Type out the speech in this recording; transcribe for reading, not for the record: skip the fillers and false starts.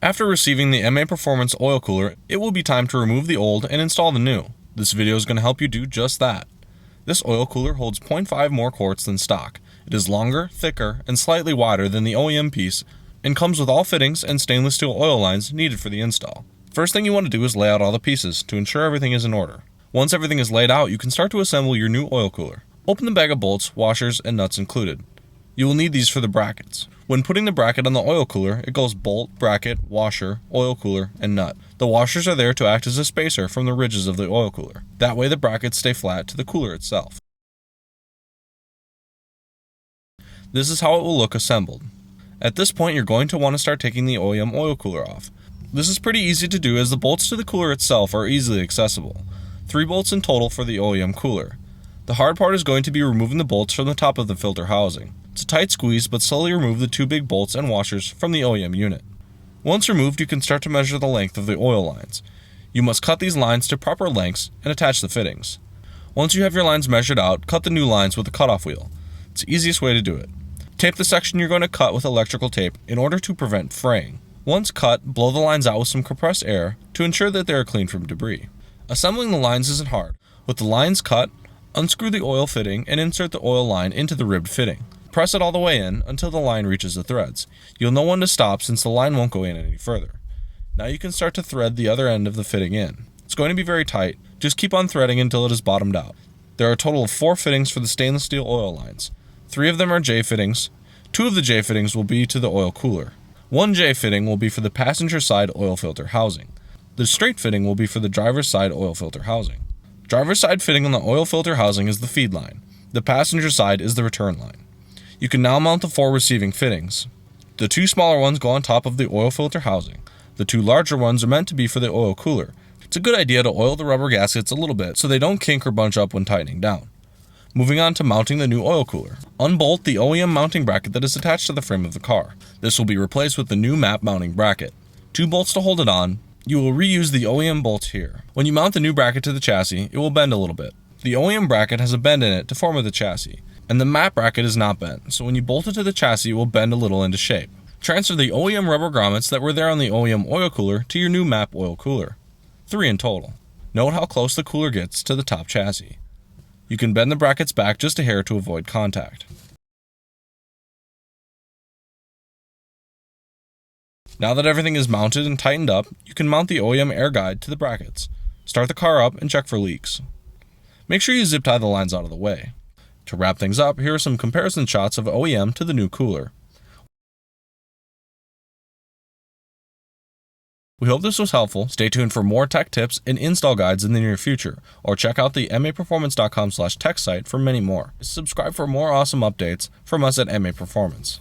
After receiving the MA Performance oil cooler, it will be time to remove the old and install the new. This video is going to help you do just that. This oil cooler holds 0.5 more quarts than stock. It is longer, thicker, and slightly wider than the OEM piece, and comes with all fittings and stainless steel oil lines needed for the install. First thing you want to do is lay out all the pieces to ensure everything is in order. Once everything is laid out, you can start to assemble your new oil cooler. Open the bag of bolts, washers, and nuts included. You will need these for the brackets. When putting the bracket on the oil cooler, it goes bolt, bracket, washer, oil cooler, and nut. The washers are there to act as a spacer from the ridges of the oil cooler. That way the brackets stay flat to the cooler itself. This is how it will look assembled. At this point, you're going to want to start taking the OEM oil cooler off. This is pretty easy to do as the bolts to the cooler itself are easily accessible. 3 bolts in total for the OEM cooler. The hard part is going to be removing the bolts from the top of the filter housing. It's a tight squeeze, but slowly remove the 2 big bolts and washers from the OEM unit. Once removed, you can start to measure the length of the oil lines. You must cut these lines to proper lengths and attach the fittings. Once you have your lines measured out, cut the new lines with a cutoff wheel. It's the easiest way to do it. Tape the section you're going to cut with electrical tape in order to prevent fraying. Once cut, blow the lines out with some compressed air to ensure that they are clean from debris. Assembling the lines isn't hard. With the lines cut, unscrew the oil fitting and insert the oil line into the ribbed fitting. Press it all the way in until the line reaches the threads. You'll know when to stop since the line won't go in any further. Now you can start to thread the other end of the fitting in. It's going to be very tight. Just keep on threading until it is bottomed out. There are a total of 4 fittings for the stainless steel oil lines. 3 of them are J fittings. 2 of the J fittings will be to the oil cooler. 1 J fitting will be for the passenger side oil filter housing. The straight fitting will be for the driver's side oil filter housing. Driver's side fitting on the oil filter housing is the feed line. The passenger side is the return line. You can now mount the 4 receiving fittings. The 2 smaller ones go on top of the oil filter housing. The 2 larger ones are meant to be for the oil cooler. It's a good idea to oil the rubber gaskets a little bit so they don't kink or bunch up when tightening down. Moving on to mounting the new oil cooler. Unbolt the OEM mounting bracket that is attached to the frame of the car. This will be replaced with the new MAP mounting bracket. 2 bolts to hold it on. You will reuse the OEM bolts here. When you mount the new bracket to the chassis, it will bend a little bit. The OEM bracket has a bend in it to form with the chassis, and the MAP bracket is not bent, so when you bolt it to the chassis, it will bend a little into shape. Transfer the OEM rubber grommets that were there on the OEM oil cooler to your new MAP oil cooler. 3 in total. Note how close the cooler gets to the top chassis. You can bend the brackets back just a hair to avoid contact. Now that everything is mounted and tightened up, you can mount the OEM air guide to the brackets. Start the car up and check for leaks. Make sure you zip tie the lines out of the way. To wrap things up, here are some comparison shots of OEM to the new cooler. We hope this was helpful. Stay tuned for more tech tips and install guides in the near future, or check out the maperformance.com/tech site for many more. Subscribe for more awesome updates from us at MA Performance.